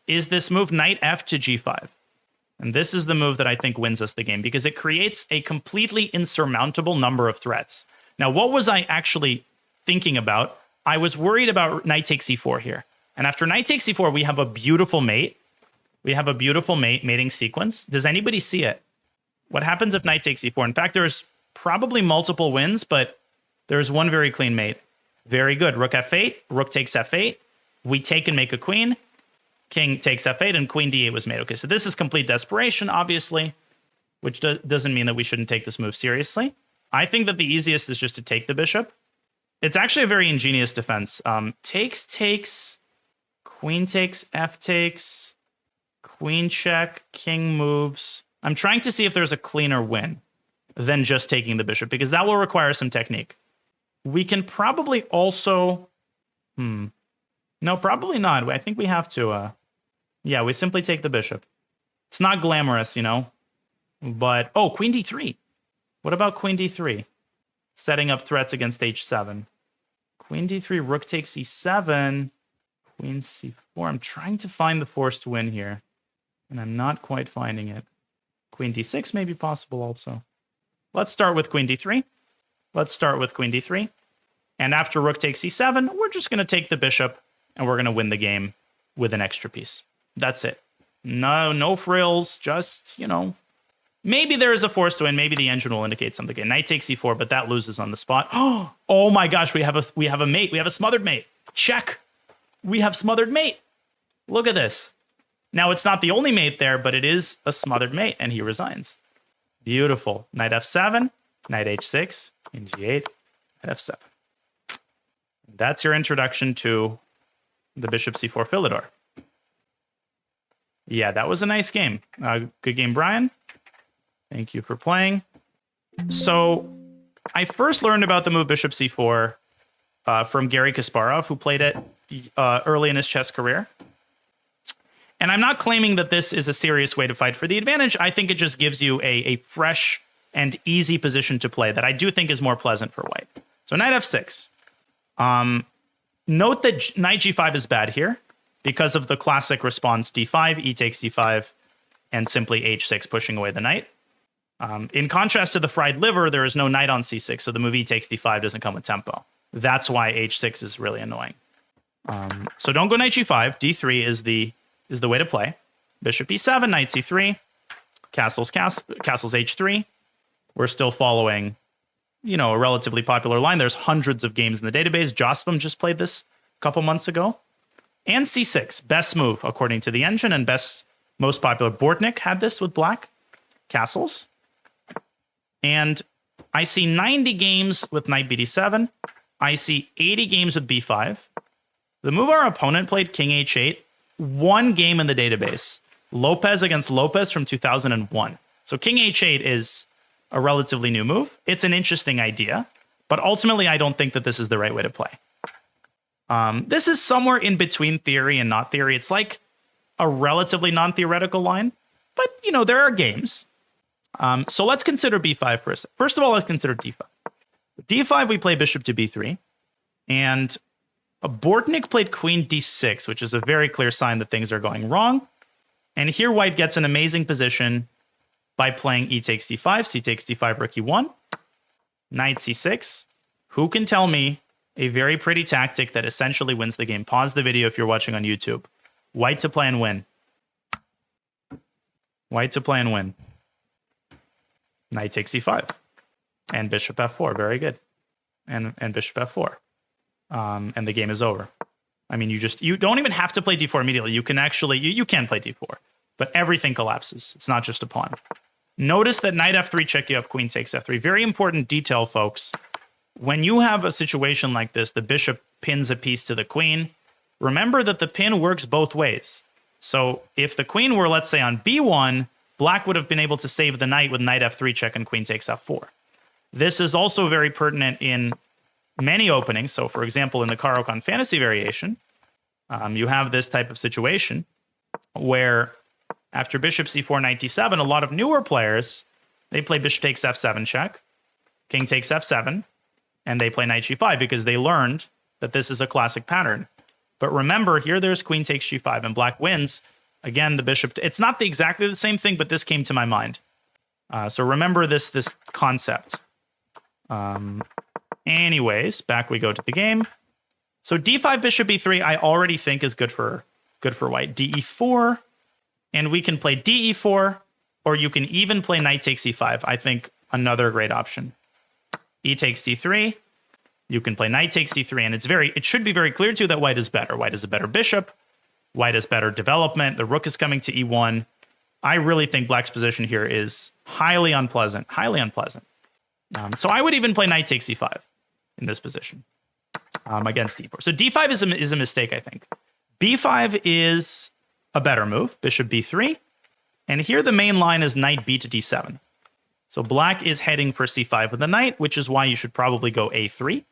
S1: is this move knight f to g5. And this is the move that I think wins us the game because it creates a completely insurmountable number of threats. Now, what was I actually thinking about? I was worried about knight takes e4 here. And after knight takes e4, we have a beautiful mate. We have a beautiful mating sequence. Does anybody see it? What happens if knight takes e4? In fact, there's probably multiple wins, but there's one very clean mate. Very good. Rook f8, rook takes f8. We take and make a queen. King takes f8, and queen d8 was made. Okay, so this is complete desperation, obviously, which doesn't mean that we shouldn't take this move seriously. I think that the easiest is just to take the bishop. It's actually a very ingenious defense. Takes, queen takes, f takes, queen check, king moves. I'm trying to see if there's a cleaner win than just taking the bishop, because that will require some technique. We can probably also... No, probably not. I think we have to... Yeah, we simply take the bishop. It's not glamorous, you know? But... Oh, queen d3. What about queen d3? Setting up threats against h7. Queen d3, rook takes e7. Queen c4. I'm trying to find the forced win here, and I'm not quite finding it. Queen d6 may be possible also. Let's start with queen d3. Let's start with queen d3. And after rook takes e7, we're just going to take the bishop, and we're going to win the game with an extra piece. That's it. No frills, just, you know. Maybe there is a forced win. Maybe the engine will indicate something. Okay, knight takes e4, but that loses on the spot. Oh my gosh, we have a mate. We have a smothered mate. Check. We have smothered mate. Look at this. Now, it's not the only mate there, but it is a smothered mate, and he resigns. Beautiful. Knight f7, knight h6, king g8, knight f7. That's your introduction to the bishop c4 Philidor. Yeah, that was a nice game. Good game, Brian. Thank you for playing. So I first learned about the move bishop c4 from Garry Kasparov, who played it early in his chess career. And I'm not claiming that this is a serious way to fight for the advantage. I think it just gives you a fresh and easy position to play that I do think is more pleasant for white. So knight f6. Note that knight g5 is bad here because of the classic response d5, e takes d5, and simply h6 pushing away the knight. In contrast to the fried liver, there is no knight on c6, so the move e takes d5 doesn't come with tempo. That's why h6 is really annoying. So don't go knight g5. d3 is the way to play. Bishop e7, knight c3, castles h3. We're still following, you know, a relatively popular line. There's hundreds of games in the database. Jobava just played this a couple months ago. And c6, best move according to the engine and most popular. Bortnyk had this with black. Castles. And I see 90 games with knight bd7. I see 80 games with b5. The move our opponent played, king h8, one game in the database. Lopez against Lopez from 2001. So king h8 is a relatively new move. It's an interesting idea, but ultimately I don't think that this is the right way to play. This is somewhere in between theory and not theory. It's like a relatively non-theoretical line, but you know, there are games. So let's consider b5 for a second. First of all, let's consider d5. d5, we play bishop to b3, and Bortnyk played queen d6, which is a very clear sign that things are going wrong. And here white gets an amazing position by playing e takes d5, c takes d5, rook e1, knight c6. Who can tell me a very pretty tactic that essentially wins the game? Pause the video if you're watching on YouTube. White to play and win. White to play and win. Knight takes e5. And bishop f4. Very good. And bishop f4. And the game is over. I mean, you don't even have to play d4 immediately. You can actually, you can play d4, but everything collapses. It's not just a pawn. Notice that knight f3 check, you have queen takes f3. Very important detail, folks. When you have a situation like this, the bishop pins a piece to the queen. Remember that the pin works both ways. So if the queen were, let's say, on b1, black would have been able to save the knight with knight f3 check and queen takes f4. This is also very pertinent in many openings. So for example, in the Caro-Kann fantasy variation, you have this type of situation where after bishop c4, knight d7, a lot of newer players, they play bishop takes f7 check, king takes f7, and they play knight g5 because they learned that this is a classic pattern. But remember, here there's queen takes g5 and black wins. Again, the bishop, it's not exactly the same thing, but this came to my mind. So remember this concept. Anyways, back we go to the game. So d5, bishop e3, I already think is good for white. de4, and we can play de4, or you can even play knight takes e5. I think another great option. E takes d3, You can play knight takes c3, and it should be very clear to you that white is better. White is a better bishop. White has better development. The rook is coming to e1. I really think black's position here is highly unpleasant, so I would even play knight takes e5 in this position against d4. So d5 is a mistake, I think. b5 is a better move, bishop b3. And here the main line is knight b to d7. So black is heading for c5 with the knight, which is why you should probably go a3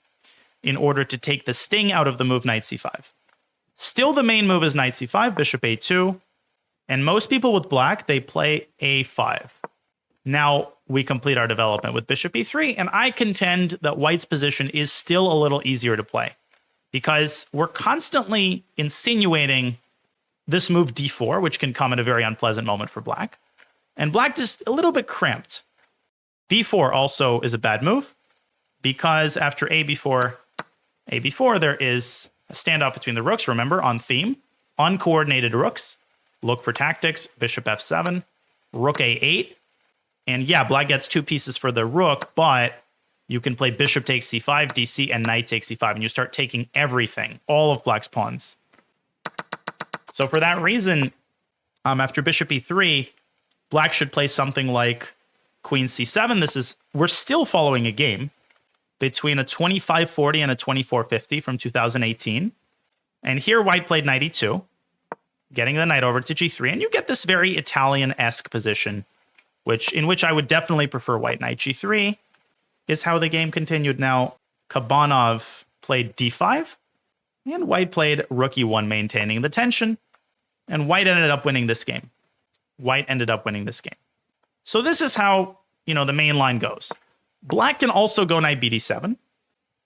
S1: in order to take the sting out of the move knight c5. Still, the main move is knight c5, bishop a2. And most people with black, they play a5. Now we complete our development with bishop e3, and I contend that white's position is still a little easier to play because we're constantly insinuating this move d4, which can come at a very unpleasant moment for black. And black just a little bit cramped. b4 also is a bad move because after a b4, there is a standoff between the rooks, remember, on theme, uncoordinated rooks. Look for tactics, bishop f7, rook a8. And yeah, black gets 2 pieces for the rook, but you can play bishop takes c5, dc, and knight takes c5, and you start taking everything, all of black's pawns. So for that reason, after bishop e3, black should play something like queen c7. We're still following a game between a 25-40 and a 24-50 from 2018. And here white played knight e2, getting the knight over to g3, and you get this very Italian-esque position, in which I would definitely prefer white. Knight g3 is how the game continued. Now, Kabanov played d5, and white played rook e1, maintaining the tension, and white ended up winning this game. So this is how, the main line goes. Black can also go knight bd7,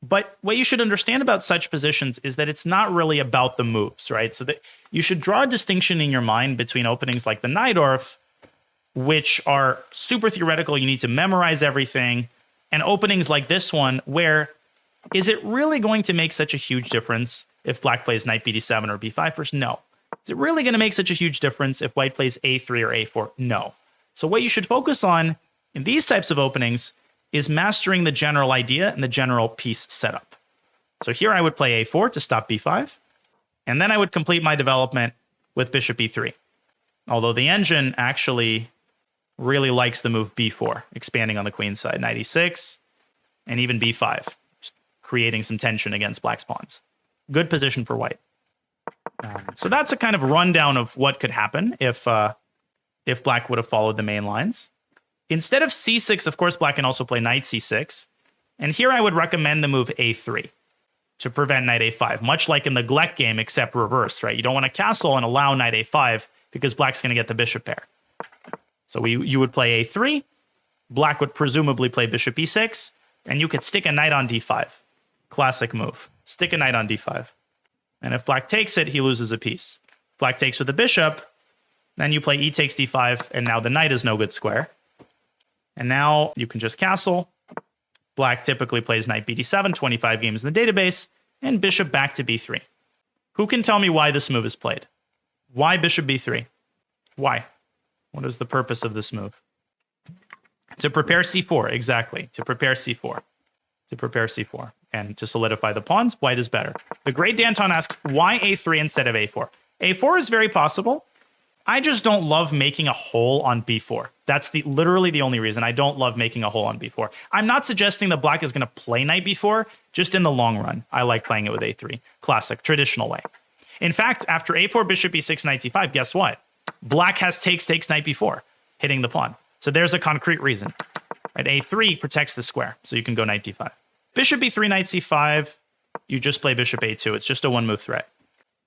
S1: but what you should understand about such positions is that it's not really about the moves, right? So that you should draw a distinction in your mind between openings like the Najdorf, which are super theoretical, you need to memorize everything, and openings like this one, where is it really going to make such a huge difference if black plays knight bd7 or b5 first? No. Is it really going to make such a huge difference if white plays a3 or a4? No. So what you should focus on in these types of openings is mastering the general idea and the general piece setup. So here I would play a4 to stop b5, and then I would complete my development with bishop e3. Although the engine actually really likes the move b4, expanding on the queen side, knight e6, and even b5, creating some tension against black's pawns. Good position for white. So that's a kind of rundown of what could happen if black would have followed the main lines. Instead of c6, of course, black can also play knight c6. And here I would recommend the move a3 to prevent knight a5, much like in the Glek game, except reversed, right? You don't want to castle and allow knight a5 because black's going to get the bishop pair. So you would play a3, black would presumably play bishop e6, and you could stick a knight on d5. Classic move. Stick a knight on d5. And if black takes it, he loses a piece. Black takes with the bishop, then you play e takes d5, and now the knight is no good square. And now you can just castle. Black typically plays knight bd7, 25 games in the database, and bishop back to b3. Who can tell me why this move is played? Why bishop b3? Why? What is the purpose of this move? To prepare c4, exactly. To prepare c4. And to solidify the pawns, white is better. The great Danton asks, why a3 instead of a4? a4 is very possible. I just don't love making a hole on b4. That's literally the only reason. I don't love making a hole on b4. I'm not suggesting that black is going to play knight b4, just in the long run. I like playing it with a3. Classic, traditional way. In fact, after a4, bishop e6, knight c5, guess what? Black has takes knight b4, hitting the pawn. So there's a concrete reason. Right? a3 protects the square, so you can go knight d5. Bishop e3, knight c5, you just play bishop a2. It's just a one-move threat.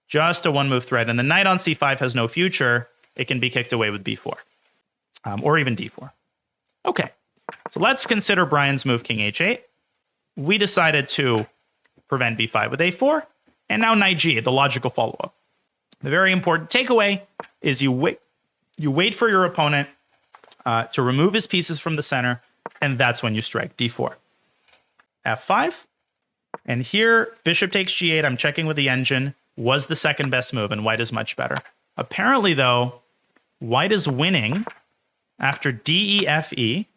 S1: Just a one-move threat. And the knight on c5 has no future. It can be kicked away with b4. Or even d4. Okay, so let's consider Brian's move king h8. We decided to prevent b5 with a4. And now knight g8, the logical follow-up. The very important takeaway is you wait for your opponent to remove his pieces from the center, and that's when you strike d4. f5. And here, bishop takes g8. I'm checking with the engine. Was the second best move, and white is much better. Apparently, though, white is winning after d, e, f, e.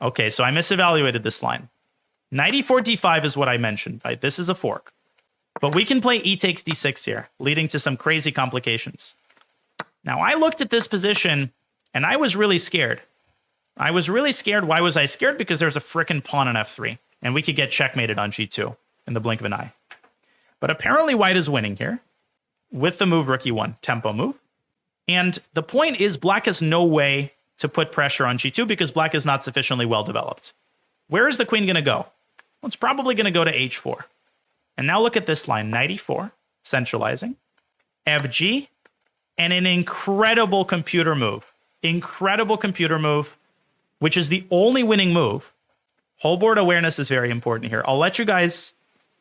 S1: Okay, so I misevaluated this line. Knight e4, d5 is what I mentioned, right? This is a fork. But we can play e takes d6 here, leading to some crazy complications. Now, I looked at this position, and I was really scared. I was really scared. Why was I scared? Because there's a frickin' pawn on f3, and we could get checkmated on g2 in the blink of an eye. But apparently white is winning here with the move rook e1, tempo move. And the point is black has no way to put pressure on g2 because black is not sufficiently well developed. Where is the queen going to go? Well, it's probably going to go to h4. And now look at this line, knight e4, centralizing, fg, and an incredible computer move. Incredible computer move, which is the only winning move. Whole board awareness is very important here. I'll let you guys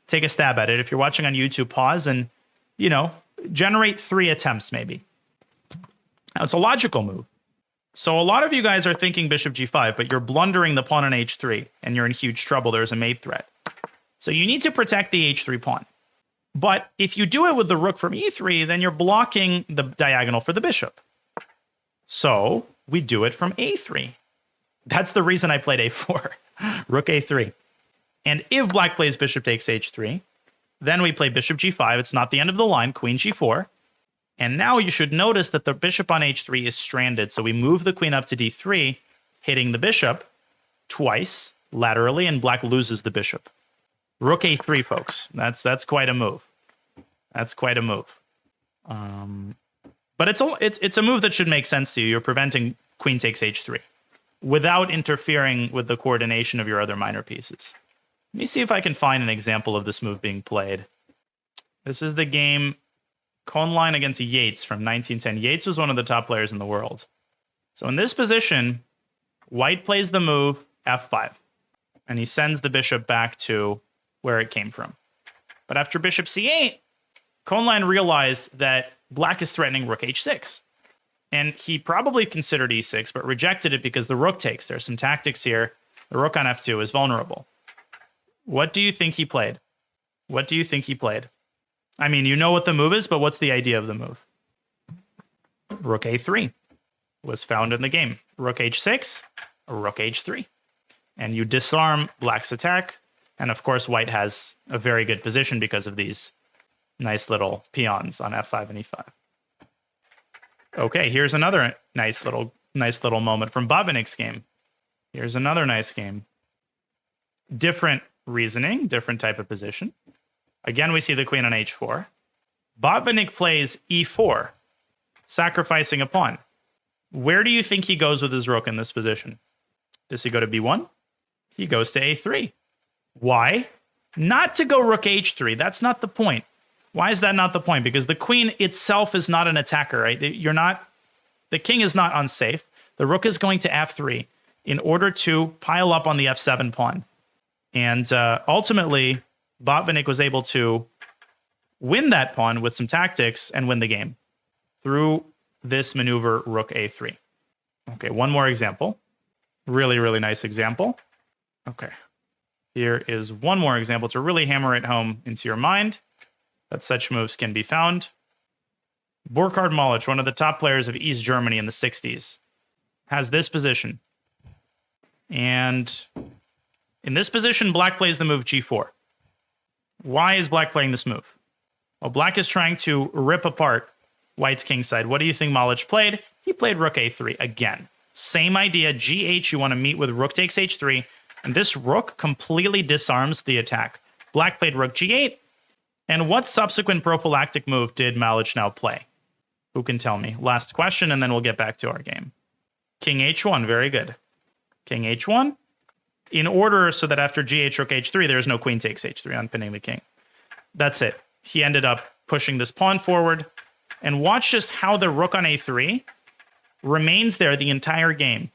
S1: take a stab at it. If you're watching on YouTube, pause and, you know, generate 3 attempts maybe. Now, it's a logical move. So a lot of you guys are thinking bishop g5, but you're blundering the pawn on h3, and you're in huge trouble. There's a mate threat. So you need to protect the h3 pawn. But if you do it with the rook from e3, then you're blocking the diagonal for the bishop. So we do it from a3. That's the reason I played a4. Rook a3. And if black plays bishop takes h3, then we play bishop g5. It's not the end of the line, queen g4. And now you should notice that the bishop on h3 is stranded. So we move the queen up to d3, hitting the bishop twice laterally, and black loses the bishop. Rook a3, folks. That's quite a move. That's quite a move. But it's a move that should make sense to you. You're preventing queen takes h3 without interfering with the coordination of your other minor pieces. Let me see if I can find an example of this move being played. This is the game Cohnlein against Yates from 1910. Yates was one of the top players in the world. So in this position, white plays the move f5, and he sends the bishop back to where it came from. But after bishop c8, Cohnlein realized that black is threatening rook h6. And he probably considered e6, but rejected it because the rook takes. There's some tactics here. The rook on f2 is vulnerable. What do you think he played? What do you think he played? I mean, you know what the move is, but what's the idea of the move? Rook a3 was found in the game. Rook h6, rook h3. And you disarm black's attack. And of course, white has a very good position because of these nice little peons on f5 and e5. Okay, here's another nice little moment from Bortnyk's game. Here's another nice game. Different reasoning, different type of position. Again, we see the queen on h4. Bortnyk plays e4, sacrificing a pawn. Where do you think he goes with his rook in this position? Does he go to b1? He goes to a3. Why? Not to go rook h3. That's not the point. Why is that not the point? Because the queen itself is not an attacker, right? The king is not unsafe. The rook is going to f3 in order to pile up on the f7 pawn. And ultimately, Bortnyk was able to win that pawn with some tactics and win the game through this maneuver, rook a3. Okay, one more example. Really, really nice example. Okay, here is one more example to really hammer it home into your mind that such moves can be found. Burkhard Malich, one of the top players of East Germany in the 60s, has this position. And in this position, black plays the move g4. Why is black playing this move? Well, black is trying to rip apart white's kingside. What do you think Malich played? He played rook a3 again. Same idea, gh, you want to meet with rook takes h3, and this rook completely disarms the attack. Black played rook g8, and what subsequent prophylactic move did Malich now play? Who can tell me? Last question, and then we'll get back to our game. King h1, very good. King h1, in order so that after gh, rook h3, there's no queen takes h3, unpinning the king. That's it. He ended up pushing this pawn forward, and watch just how the rook on a3 remains there the entire game.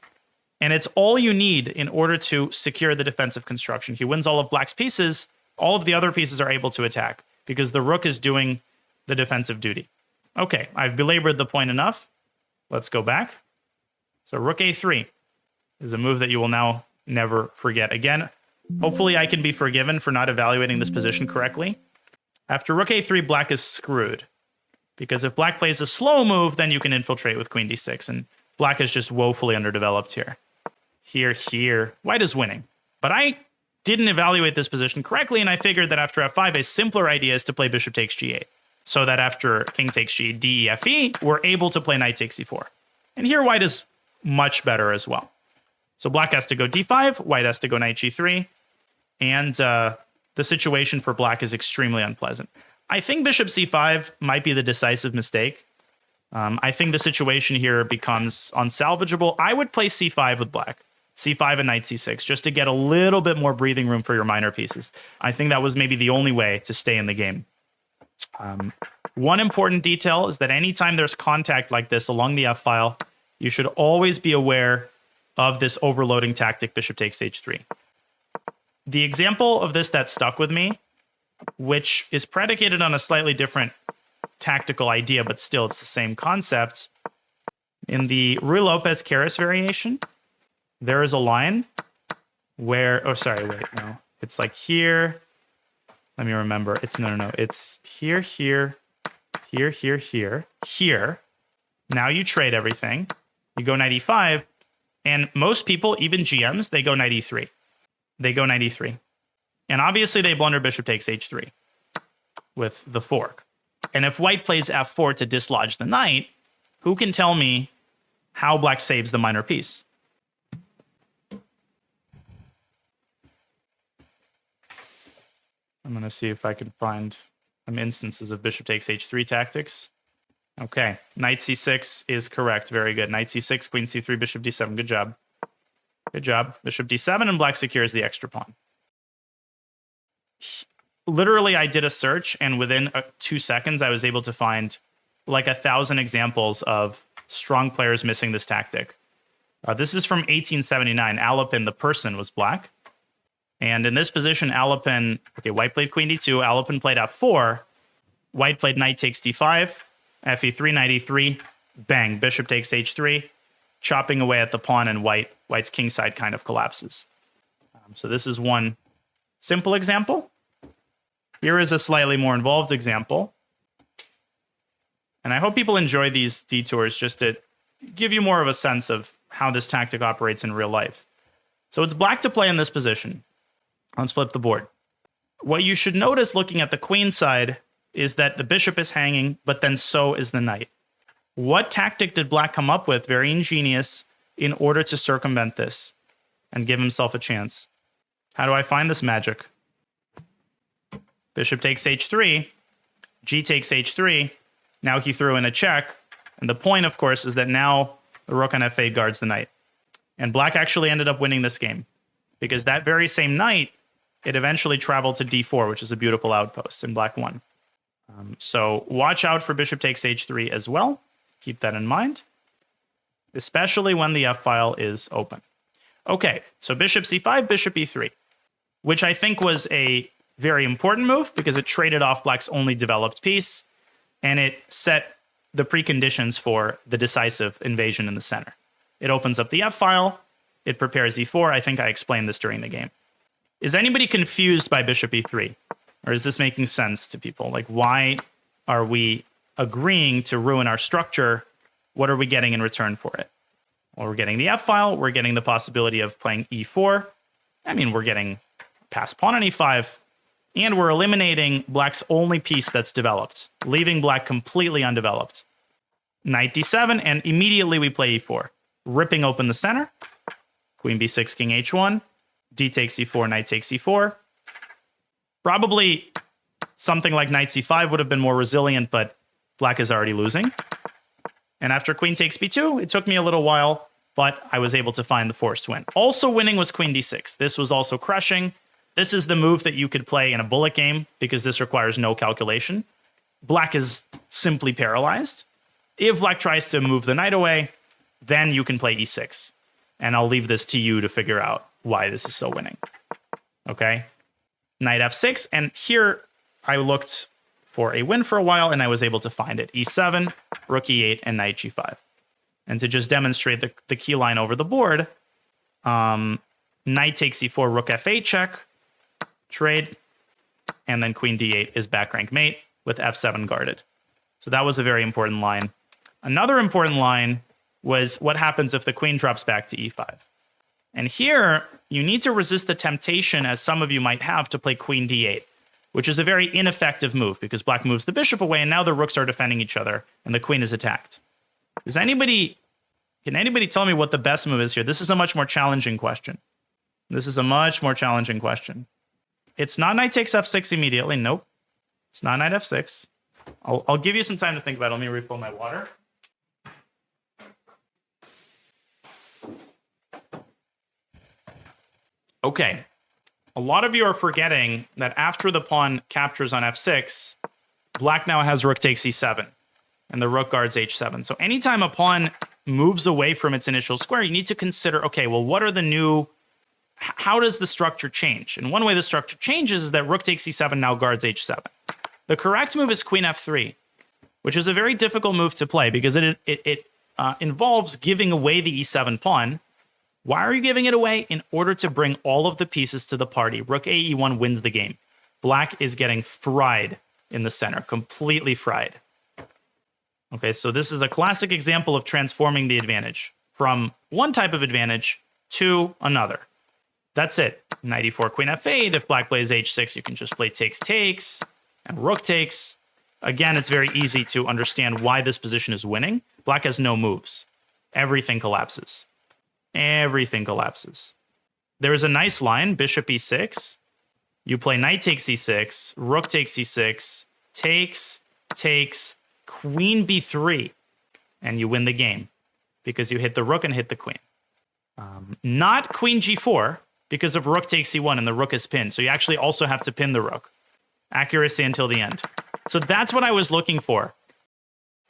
S1: And it's all you need in order to secure the defensive construction. He wins all of black's pieces. All of the other pieces are able to attack because the rook is doing the defensive duty. Okay, I've belabored the point enough. Let's go back. So rook a3 is a move that you will now never forget. Again, hopefully I can be forgiven for not evaluating this position correctly. After rook a3, black is screwed. Because if black plays a slow move, then you can infiltrate with queen d6. And black is just woefully underdeveloped here. Here. White is winning. But I didn't evaluate this position correctly, and I figured that after f5, a simpler idea is to play bishop takes g8, so that after king takes g, d, e, f, e, we're able to play knight takes e4. And here white is much better as well. So black has to go d5, white has to go knight g3, and the situation for black is extremely unpleasant. I think bishop c5 might be the decisive mistake. I think the situation here becomes unsalvageable. I would play c5 with black, c5 and knight c6, just to get a little bit more breathing room for your minor pieces. I think that was maybe the only way to stay in the game. One important detail is that anytime there's contact like this along the f-file, you should always be aware of this overloading tactic, bishop takes h3. The example of this that stuck with me, which is predicated on a slightly different tactical idea, but still it's the same concept. In the Ruy Lopez-Keres variation, there is a line where, oh, sorry, wait, no. It's like here. Let me remember. It's no. It's here, here, here, here, here, here. Now you trade everything. You go knight e5, and most people, even GMs, they go knight e3. They go knight e3. And obviously they blunder bishop takes h3 with the fork. And if white plays f4 to dislodge the knight, who can tell me how black saves the minor piece? I'm going to see if I can find some instances of bishop takes h3 tactics. Okay, knight c6 is correct. Very good. Knight c6, queen c3, bishop d7. Good job. Good job. Bishop d7, and black secures the extra pawn. Literally, I did a search, and within 2 seconds, I was able to find like 1,000 examples of strong players missing this tactic. This is from 1879. Alapin, the person, was black. And in this position, Alapin, okay, white played queen d2, Alapin played f4, white played knight takes d5, fe3, knight e3, bang, bishop takes h3, chopping away at the pawn, and white's kingside kind of collapses. So this is one simple example. Here is a slightly more involved example. And I hope people enjoy these detours just to give you more of a sense of how this tactic operates in real life. So it's black to play in this position. Let's flip the board. What you should notice looking at the queen side is that the bishop is hanging, but then so is the knight. What tactic did black come up with, very ingenious, in order to circumvent this and give himself a chance? How do I find this magic? Bishop takes h3, g takes h3. Now he threw in a check. And the point, of course, is that now the rook on f8 guards the knight. And black actually ended up winning this game because that very same knight, it eventually traveled to d4, which is a beautiful outpost, and black won. So watch out for bishop takes h3 as well. Keep that in mind, especially when the f-file is open. Okay, so bishop c5, bishop e3, which I think was a very important move because it traded off black's only developed piece, and it set the preconditions for the decisive invasion in the center. It opens up the f-file, it prepares e4. I think I explained this during the game. Is anybody confused by bishop e3? Or is this making sense to people? Like, why are we agreeing to ruin our structure? What are we getting in return for it? Well, we're getting the f-file. We're getting the possibility of playing e4. I mean, we're getting past pawn on e5. And we're eliminating black's only piece that's developed, leaving black completely undeveloped. Knight d7, and immediately we play e4, ripping open the center. Queen b6, king h1. D takes e4, knight takes e4. Probably something like knight c5 would have been more resilient, but black is already losing. And after queen takes b2, it took me a little while, but I was able to find the forced win. Also winning was queen d6. This was also crushing. This is the move that you could play in a bullet game because this requires no calculation. Black is simply paralyzed. If black tries to move the knight away, then you can play e6. And I'll leave this to you to figure out why this is so winning. Okay? Knight f6, and here I looked for a win for a while, and I was able to find it. e7, rook e8, and knight g5. And to just demonstrate the key line over the board, knight takes e4, rook f8 check, trade, and then queen d8 is back rank mate with f7 guarded. So that was a very important line. Another important line was what happens if the queen drops back to e5. And here, you need to resist the temptation, as some of you might have, to play queen d8, which is a very ineffective move because black moves the bishop away, and now the rooks are defending each other, and the queen is attacked. Can anybody tell me what the best move is here? This is a much more challenging question. This is a much more challenging question. It's not knight takes f6 immediately. Nope. It's not knight f6. I'll give you some time to think about it. Let me refill my water. Okay. A lot of you are forgetting that after the pawn captures on f6, black now has rook takes e7, and the rook guards h7. So anytime a pawn moves away from its initial square, you need to consider, okay, well, what are the new... How does the structure change? And one way the structure changes is that rook takes e7 now guards h7. The correct move is queen f3, which is a very difficult move to play because it involves giving away the e7 pawn. Why are you giving it away? In order to bring all of the pieces to the party. Rook a e1 wins the game. Black is getting fried in the center, completely fried. Okay, so this is a classic example of transforming the advantage from one type of advantage to another. That's it. Knight e4, queen f8. If black plays h6, you can just play takes, and rook takes. Again, it's very easy to understand why this position is winning. Black has no moves. Everything collapses. Everything collapses. There is a nice line, bishop e6. You play knight takes e6, rook takes e6, takes, queen b3, and you win the game because you hit the rook and hit the queen. Not queen g4 because of rook takes e1 and the rook is pinned. So you actually also have to pin the rook. Accuracy until the end. So that's what I was looking for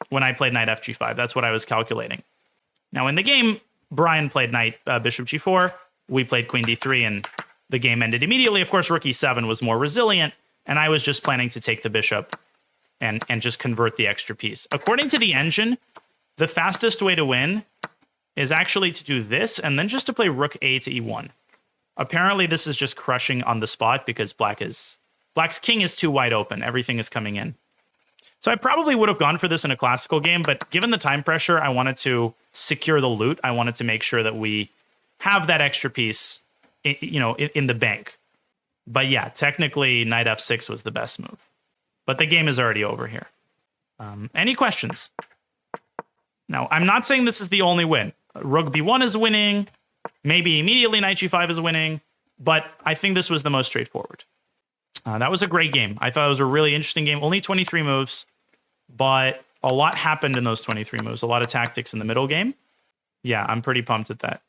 S1: when I played knight fg5. That's what I was calculating. Now in the game, Brian played knight bishop g4. We played queen d3, and the game ended immediately. Of course, rook e7 was more resilient, and I was just planning to take the bishop and just convert the extra piece. According to the engine, the fastest way to win is actually to do this, and then just to play rook a to e1. Apparently, this is just crushing on the spot because Black's king is too wide open. Everything is coming in. So I probably would have gone for this in a classical game, but given the time pressure, I wanted to secure the loot. I wanted to make sure that we have that extra piece, in the bank. But yeah, technically, knight f6 was the best move. But the game is already over here. Any questions? Now, I'm not saying this is the only win. Rook b1 is winning. Maybe immediately knight g5 is winning. But I think this was the most straightforward. That was a great game. I thought it was a really interesting game. Only 23 moves, but a lot happened in those 23 moves. A lot of tactics in the middle game. Yeah, I'm pretty pumped at that.